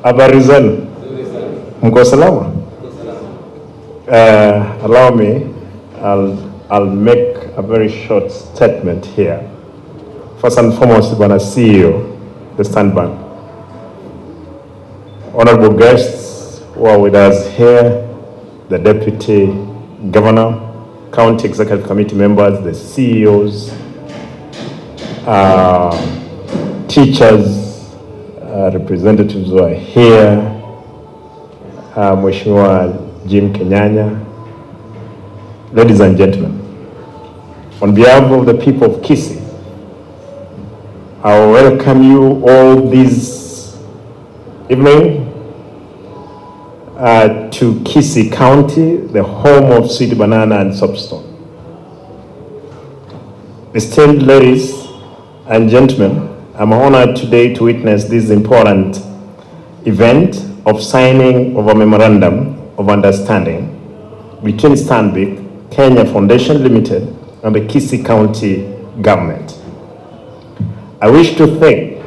Habari zenu? Mko salama? Allow me, I'll make a very short statement here. First and foremost, Bwana CEO, the STANBIC Bank. Honorable guests who are with us here, the Deputy Governor, County Executive Committee members, the CEOs, teachers, representatives who are here, Mheshimiwa Jim Kenyanya, ladies and gentlemen, on behalf of the people of Kisii, I welcome you all this evening to Kisii County, the home of Sweet Banana and Soapstone. Esteemed ladies and gentlemen, I'm honored today to witness this important event of signing of a memorandum of understanding between STANBIC Kenya Foundation Limited and the Kisii County government. I wish to take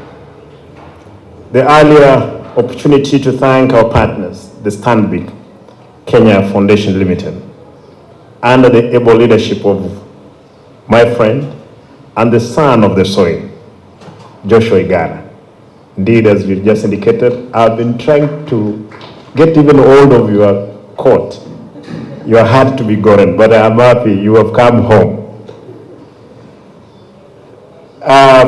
the earlier opportunity to thank our partners, the STANBIC Kenya Foundation Limited, under the able leadership of my friend and the son of the soil, Joshua Igara. Indeed, as we just indicated, I've been trying to get even hold of your court. Your heart to be gotten, but I'm happy you have come home.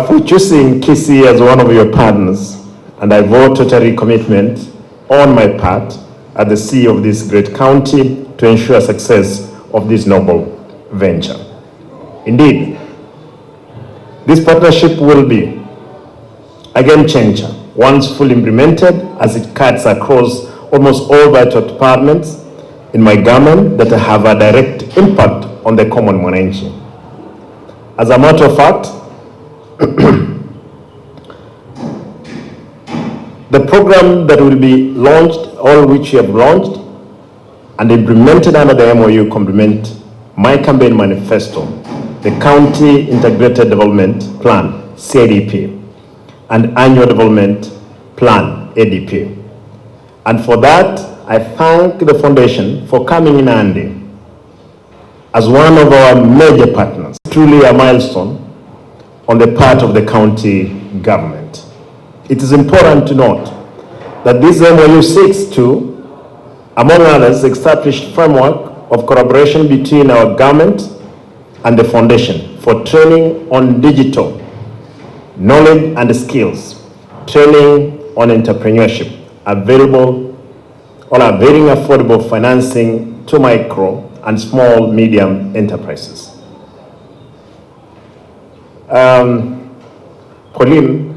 For choosing Kisii as one of your partners, and I vote totally commitment on my part as the CEO of this great county to ensure success of this noble venture. Indeed, this partnership will be a game changer once fully implemented, as it cuts across almost all vital departments in my government that have a direct impact on the common mwananchi. As a matter of fact, the program that will be launched, all which we have launched and implemented under the MOU, complement my campaign manifesto, the County Integrated Development Plan, CIDP, and Annual Development Plan, ADP. And for that, I thank the foundation for coming in handy as one of our major partners. Truly a milestone on the part of the county government. It is important to note that this MOU seeks to, among others, establish framework of collaboration between our government and the foundation for training on digital knowledge and skills, training on entrepreneurship, available or availing affordable financing to micro and small medium enterprises. Pauline,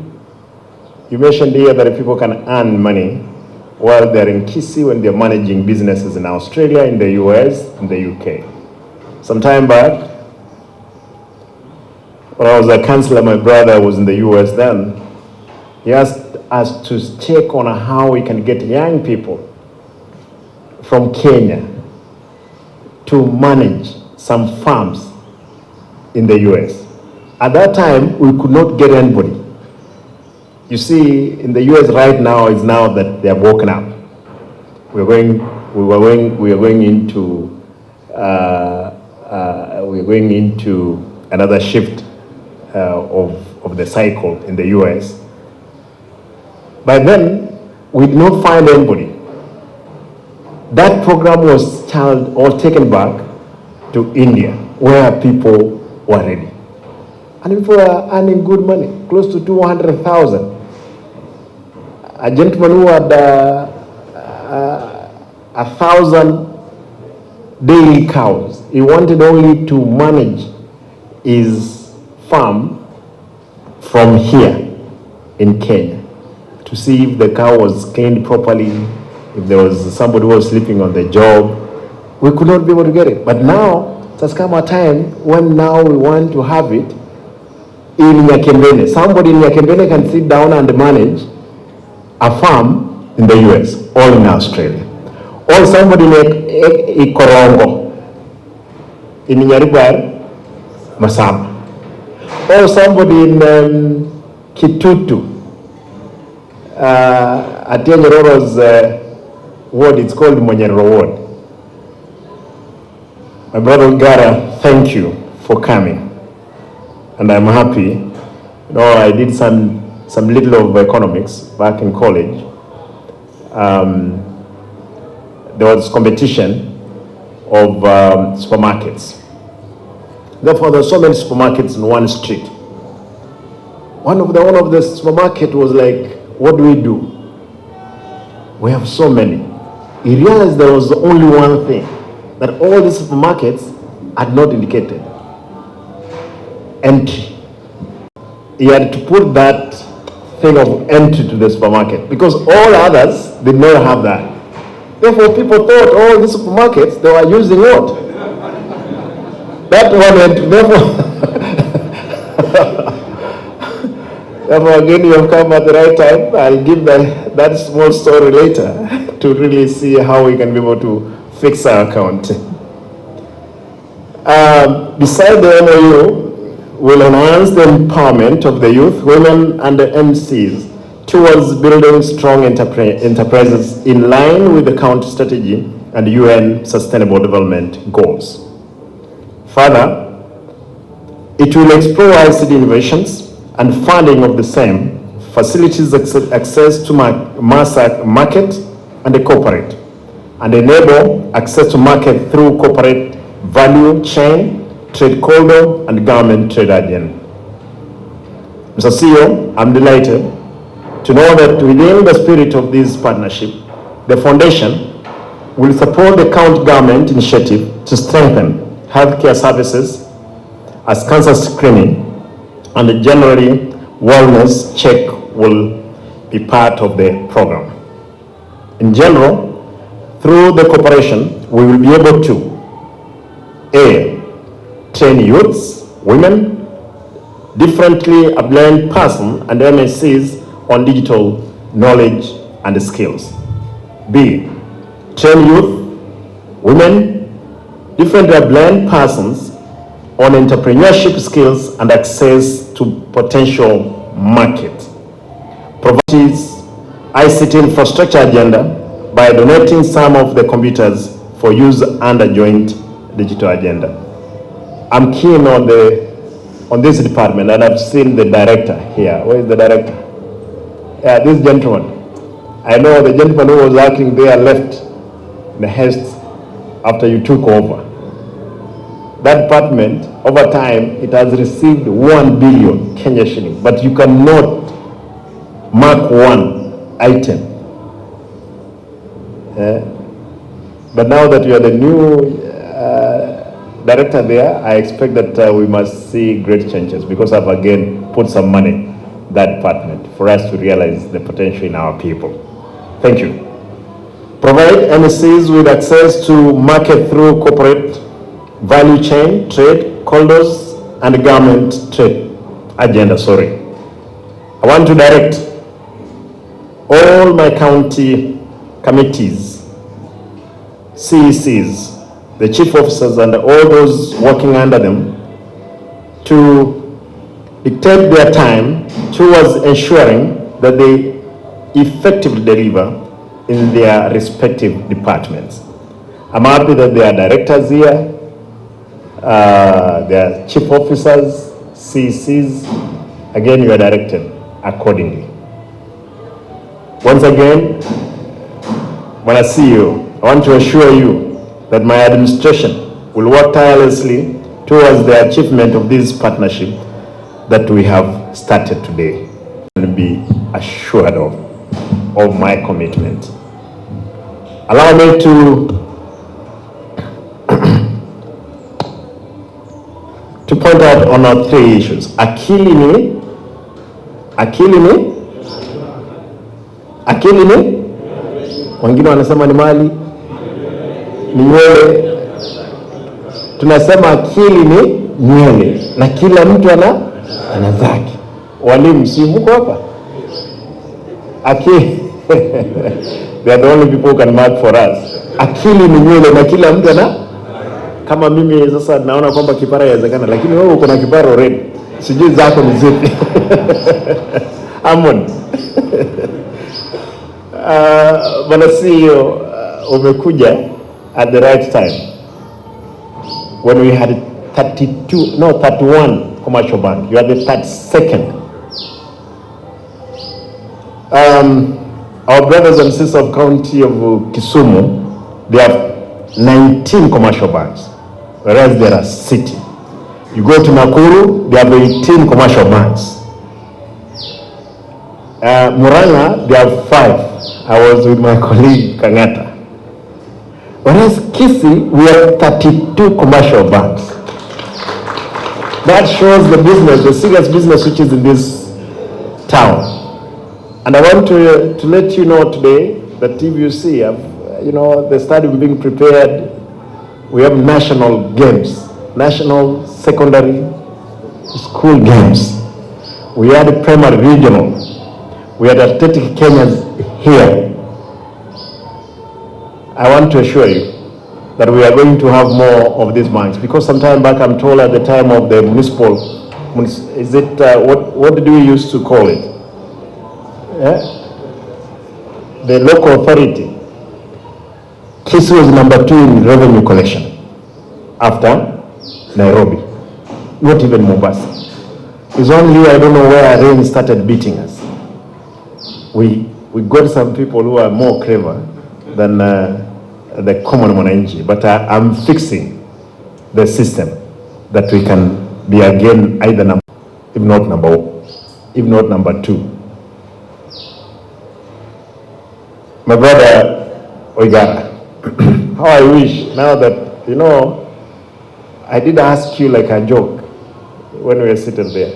you mentioned here that people can earn money while they're in Kisii when they're managing businesses in Australia, in the US, in the UK. Some time back, when I was a counselor, my brother was in the US then. He asked us to check on how we can get young people from Kenya to manage some farms in the US. At that time, we could not get anybody. You see, in the US right now, it's now that they have woken up. We are going into another shift of the cycle in the US. By then, we did not find anybody. That program was taken back to India, where people were ready. And people were earning good money, close to 200,000. A gentleman who had 1,000 daily cows, he wanted only to manage his farm from here in Kenya to see if the cow was cleaned properly, if there was somebody who was sleeping on the job. We could not be able to get it. But now, it has come a time when now we want to have it in Nyakembene. Somebody in Nyakembene can sit down and manage a farm in the US or in Australia. Or somebody in Ikorongo, in Nyaribar, Masaba. Or somebody in Kitutu, Atienyero's ward, it's called Monyero ward. My brother Gara, thank you for coming. And I'm happy. You know, I did some little of economics back in college. There was competition of supermarkets. Therefore, there are so many supermarkets in one street. One of the supermarket was like, what do? We have so many. He realized there was only one thing, that all the supermarkets had not indicated entry. He had to put that thing of entry to the supermarket because all others did not have that. Therefore, people thought all the supermarkets, they were using what? That one entry. Therefore, again, you have come at the right time. I'll give that small story later to really see how we can be able to fix our account. Beside the MOU, will enhance the empowerment of the youth, women, and the MCs towards building strong enterprises in line with the county strategy and UN Sustainable Development Goals. Further, it will explore ICT innovations and funding of the same, facilities access to mass market and the corporate, and enable access to market through corporate value chain, trade corridor, and government trade agenda. Mr. CEO, I'm delighted to know that within the spirit of this partnership, the foundation will support the county government initiative to strengthen healthcare services as cancer screening and generally wellness check will be part of the program. In general, through the cooperation, we will be able to A, train youths, women, differently able person and MSCs on digital knowledge and skills. B, train youth, women, differently able persons on entrepreneurship skills and access to potential market. Provide ICT infrastructure agenda by donating some of the computers for use under joint digital agenda. I'm keen on this department, and I've seen the director here. Where is the director? Yeah, this gentleman. I know the gentleman who was working there left in the haste after you took over. That department, over time, it has received 1 billion Kenya shillings, but you cannot mark one item. But now that you are the new director there, I expect that we must see great changes because I've again put some money in that department for us to realize the potential in our people. Thank you. Provide MSCs with access to market through corporate value chain, trade, corridors, and government trade agenda, I want to direct all my county committees, CECs, the chief officers, and all those working under them to dictate their time towards ensuring that they effectively deliver in their respective departments. I'm happy that there are directors here, there are chief officers, CECs. Again, you are directed accordingly. Once again, when I see you, I want to assure you that my administration will work tirelessly towards the achievement of this partnership that we have started today, and be assured of my commitment. Allow me to point out on our 3 issues. Akili ni wengine wanasema ni mali, ni nywele. Tunasema akili ni nywele na kila mtu ana zake. Walimu, si mko hapa? Akili they are the only people who can mark for us. Akili ni nywele na kila mtu ana. Kama mimi sasa naona kwamba kipara yawezekana, lakini wewe uko na kipara already. Sijui zako ni zipi. Amon. Bwana CEO, umekuja at the right time when we had 31 commercial bank. You are the 32nd. Our brothers and sisters of county of Kisumu, they have 19 commercial banks, whereas they are city. You go to Nakuru, they have 18 commercial banks. Muranga, they have 5. I was with my colleague Kangata. Whereas Kisii, we have 32 commercial banks. That shows the business, the serious business which is in this town. And I want to let you know today that if you see, the stadium being prepared, we have national games, national secondary school games. We had primary regional. We had athletic Kenyans here. I want to assure you that we are going to have more of these banks, because some time back I'm told at the time of the what did we used to call it? The local authority. Kisii was number 2 in revenue collection after Nairobi, not even Mombasa. It's only, I don't know where rain started beating us. We got some people who are more clever than the common mwananchi, but I'm fixing the system that we can be again either if not number 2. My brother Oigara, how I wish now that, I did ask you like a joke when we were sitting there.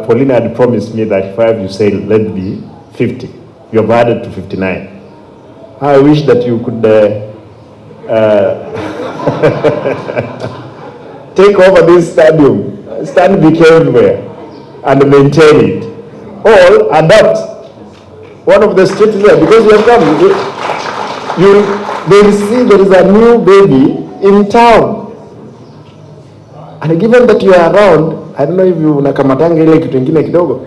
Paulina had promised me that if I have you say, let it be 50. You have added to 59. I wish that you could take over this stadium, STANBIC everywhere, and maintain it. Or adapt one of the streets there, because you have come. They will see there is a new baby in town. And given that you are around, I don't know if you unakamatanga ile kitu ingine kidogo.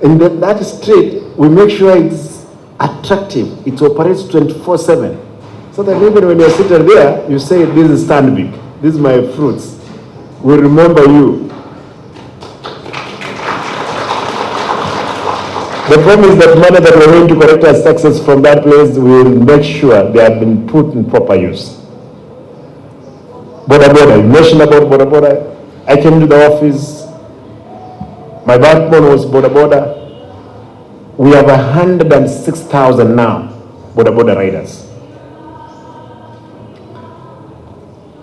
In that street, we make sure it's attractive. It operates 24/7. So that even when you're sitting there, you say, this is STANBIC. This is my fruits. We remember you. The problem is that money that we're going to collect as taxes from that place, we will make sure they have been put in proper use. Boda boda, you mentioned about boda boda. I came to the office. My backbone was boda boda. We have 106,000 now, boda boda riders.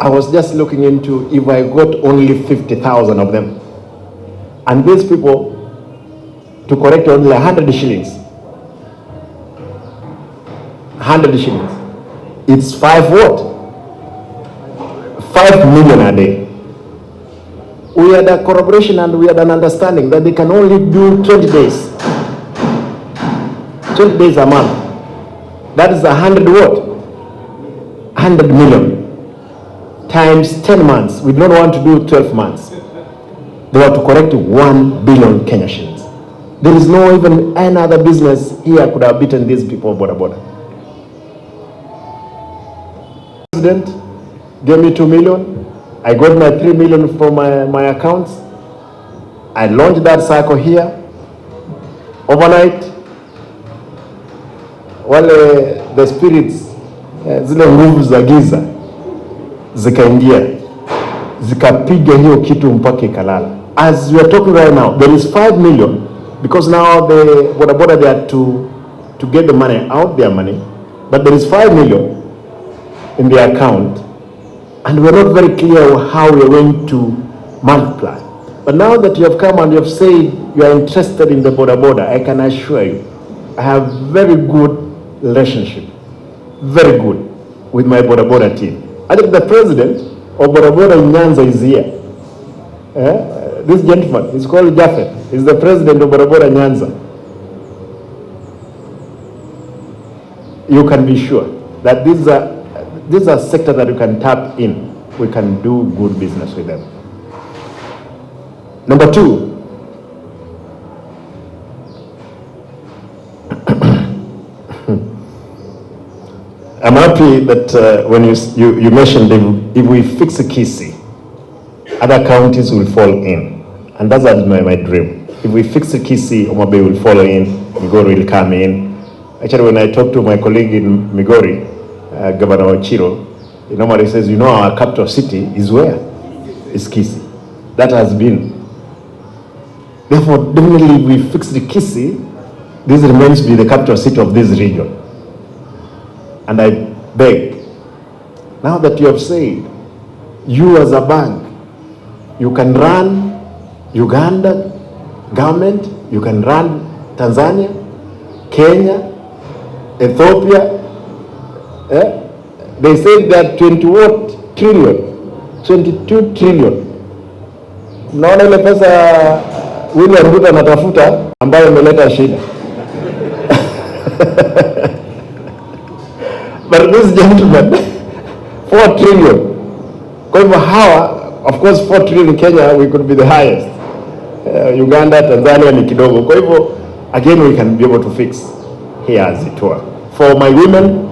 I was just looking into if I got only 50,000 of them, and these people to collect only 100 shillings. 100 shillings. It's 5 what? 5 million a day. We had a corroboration and we had an understanding that they can only do 20 days. 20 days a month. That is 100 what? 100 million. Times 10 months. We don't want to do 12 months. They were to collect 1 billion Kenya shillings. There is no even any other business here could have beaten these people border border. President gave me 2 million. I got my 3 million from my accounts. I launched that cycle here. Overnight, wale the spirits, zile nguvu za giza zikaingia, zikapiga hiyo kitu mpaka ikalala. As we are talking right now, there is 5 million, because now the border they are to get the money out, their money, but there is 5 million in the account, and we're not very clear how we're going to multiply. But now that you have come and you have said you are interested in the border, I can assure you, I have very good relationship, very good, with my border team. I think the president of border in Nyanza is here. This gentleman, he's called Jaffet. He's the president of border Nyanza. You can be sure that these are sectors that you can tap in. We can do good business with them. Number 2, I'm happy that when you mentioned if we fix the Kisii, other counties will fall in. And that's my dream. If we fix the Kisii, Homa Bay will follow in, Migori will come in. Actually, when I talked to my colleague in Migori, Governor Chiro, he normally says, our capital city is where? It's Kisii. That has been. Therefore, definitely if we fix the Kisii, this remains to be the capital city of this region. And I beg, now that you have said, you as a bank, you can run Uganda government, you can run Tanzania, Kenya, Ethiopia. They said that 22 trillion. Naona ile pesa William Ruto anatafuta ambayo imeleta shida. But this gentleman, 4 trillion. Kwa hivyo hawa, of course 4 trillion Kenya, we could be the highest. Uganda, Tanzania ni kidogo. Kwa hivyo, again, we can be able to fix here as it were. For my women,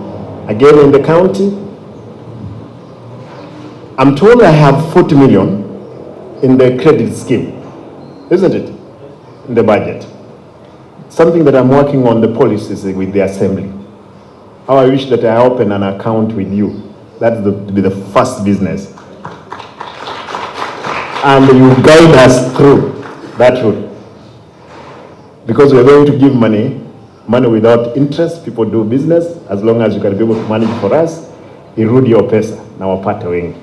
again in the county, I'm told I have 40 million in the credit scheme, isn't it? In the budget. Something that I'm working on the policies with the assembly. How I wish that I open an account with you. That's to be the first business. And you guide us through that route. Because we're going to give money without interest. People do business as long as you can be able to manage for us. Irudi your pesa na wapate wengi.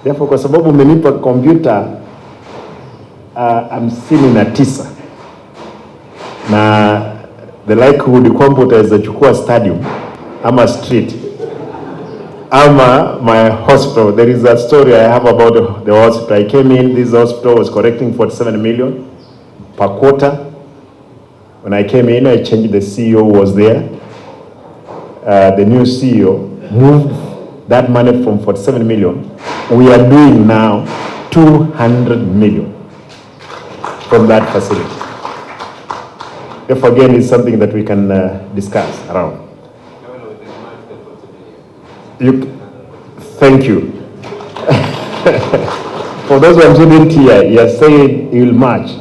Therefore, kwa sababu umenipa computer 59 na the likelihood kwamba utaweza chukua stadium ama street ama my hospital. There is a story I have about the hospital. I came in, this hospital was collecting 47 million per quarter. When I came in, I changed, the CEO was there. The new CEO moved that money from 47 million. We are doing now 200 million from that facility. If again, it's something that we can discuss around. Thank you. For those who are students here, you are saying you will match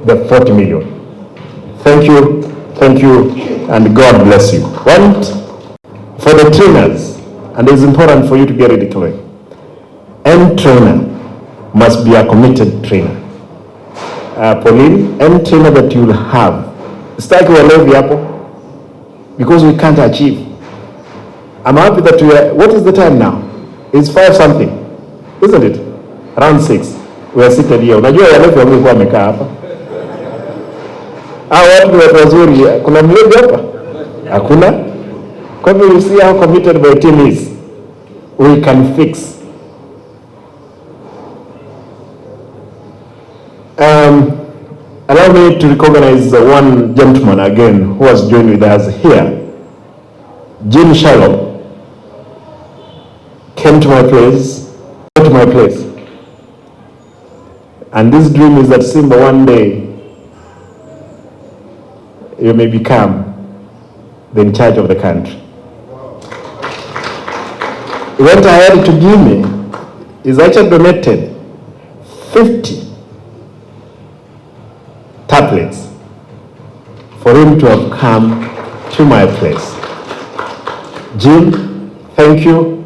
the 40 million. Thank you, and God bless you. One, for the trainers, and it's important for you to get it clear. Any trainer must be a committed trainer. Pauline, any trainer that you will have, start with a level because we can't achieve. I'm happy that we are, what is the time now? It's 5 something, isn't it? Around 6. We are seated here. Unajua walevi wamekuwa wamekaa hapa. Watu watu wazuri, kuna mlevi hapa? Hakuna. Kwa hivyo you see how committed my team is. We can fix. Allow me to recognize one gentleman again who has joined with us here. Jim Shalom came to my place, and this dream is that Simba one day you may become the in charge of the country. He went ahead to give me, he's actually donated 50 tablets for him to have come to my place. Jim, thank you.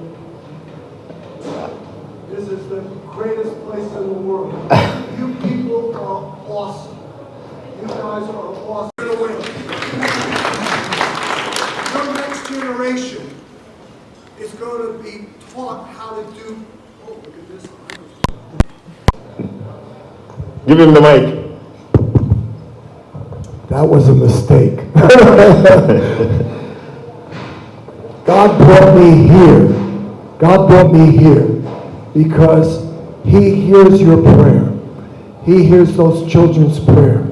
This is the greatest place in the world. You people are awesome. You guys are awesome. Your next generation is going to be taught how to do. Oh, look at this. Give him the mic. That was a mistake. God brought me here because He hears your prayer. He hears those children's prayer.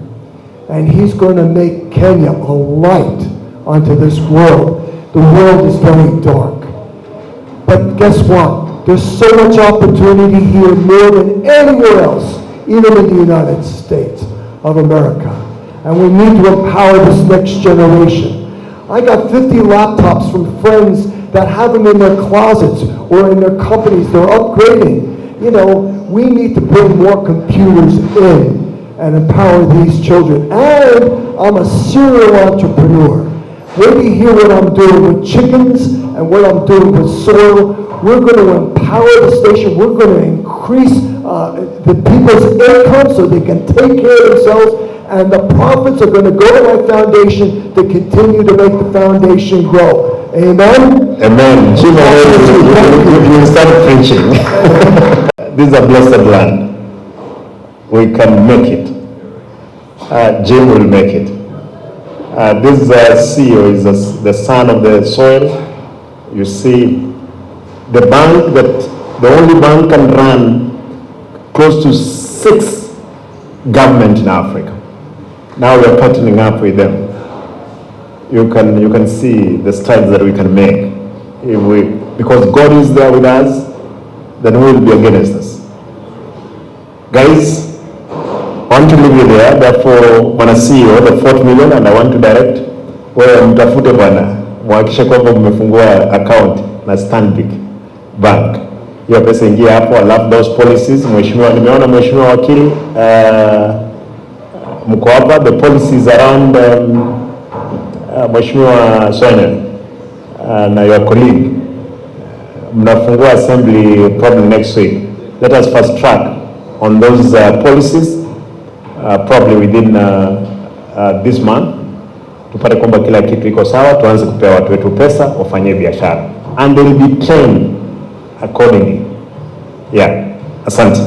And He's going to make Kenya a light onto this world. The world is very dark. But guess what? There's so much opportunity here, more than anywhere else, even in the United States of America. And we need to empower this next generation. I got 50 laptops from friends that have them in their closets or in their companies. They're upgrading. You know, we need to bring more computers in and empower these children. And I'm a serial entrepreneur. Wait till you hear what I'm doing with chickens and what I'm doing with soil. We're going to empower the station. We're going to increase the people's income so they can take care of themselves. And the profits are going to go to my foundation to continue to make the foundation grow. Amen? Amen. Jim, you start preaching. This is a blessed land. We can make it. Jim will make it. This CEO is the son of the soil. You see, the bank the only bank can run close to 6 governments in Africa. Now we are partnering up with them. You can see the strides that we can make. Because God is there with us, then we will be against us. Guys, I want to leave you there. Therefore, when I see you, the 4 million, and I want to direct, wewe mtafute bwana, muhakikishe kwamba mmefungua account na STANBIC Bank. Hiyo pesa ingia hapo, alafu those policies, mheshimiwa, nimeona mheshimiwa wakili, mko hapa, the policies around mheshimiwa Sonia na your colleague, mnafungua assembly probably next week. Let us fast track on those policies. Probably within this month, tupate kwamba kila kitu iko sawa, tuanze kupea watu wetu pesa wafanye biashara, and they will be trained accordingly. Yeah, asante.